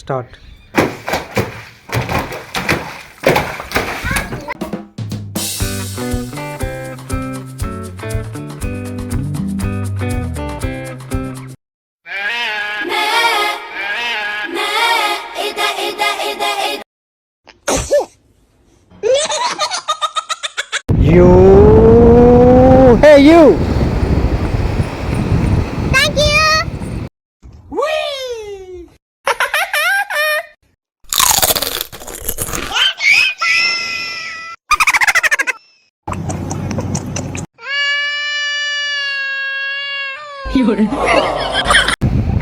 Start. You. Hey you. Thank you. Whee!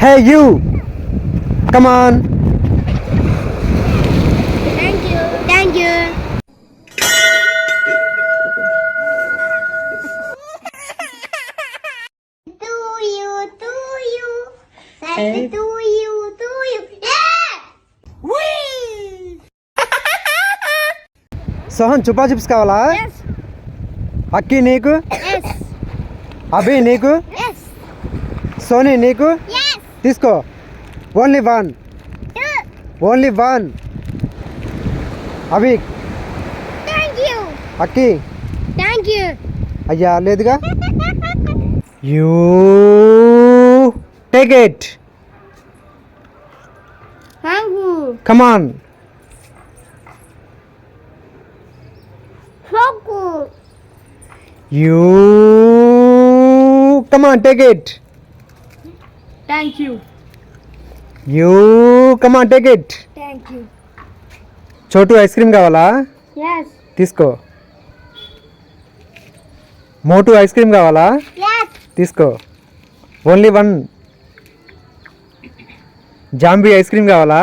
Hey you. Come on. Thank you. Thank you. To you. Happy to you. Yeah! Sohan చుపా chips కావాలా? Yes. అక్కి నీకు? Yes. అభి నీకు? Yes. Sony నీకు? Yes. తీసుకో. Only one. Only one. Abhi. Thank you. Akki. Thank you. అయ్యా లేదుగా. You take it. Thank you. Come on. So good. You come on take it. Thank you. You come on take it. Thank you. చోటు ice cream కావాలా? Yes. తీసుకో. మోటు ice cream కావాలా? Yes. తీసుకో. Only one. Zombie ice cream కావాలా?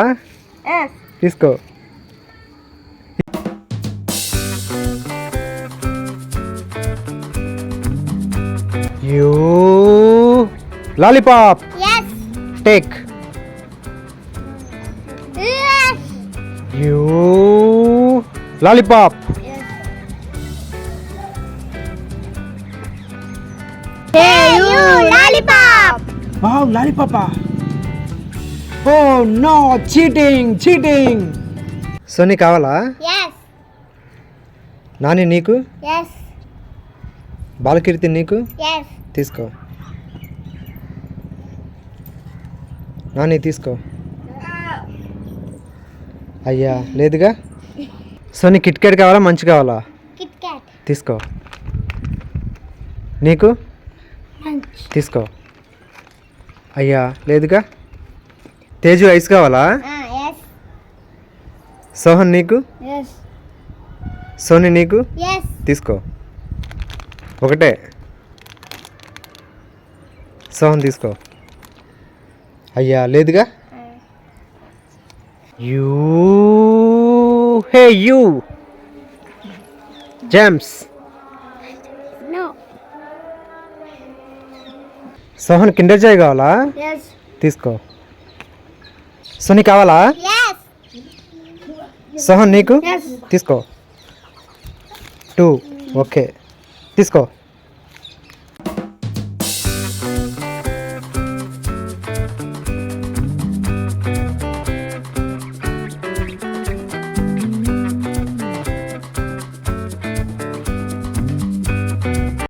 Yes. తీసుకో. You lollipop Yes. Take. Yes. You lollipop. Hey, you lollipop. Wow లాలీపాపా. Oh no cheating. సోనీ కావాలా? Yes. నాని నీకు? Yes. బాలకీర్తి నీకు? Yes. తీసుకో. నాని తీసుకో. అయ్యా లేదుగా. సోనీ కిట్ క్యాట్ కావాలా మంచి కావాలా? Kit Kat. తీసుకో. నీకు? Munch. తీసుకో. అయ్యా లేదుగా. తేజు ఐస్ కావాలా? Yes. సోహన్ నీకు? Yes. సోనీ నీకు? Yes. తీసుకో. ఒకటే. సోహన్ తీసుకో. అయ్యా లేదుగా. You hey you James. No. Sohan Kinder Joy కావాలా? Yes. తీసుకో. సోనీ కావాలా? Yes. సోహన్ నీకు? Yes. తీసుకో. 2 ఓకే తీసుకో.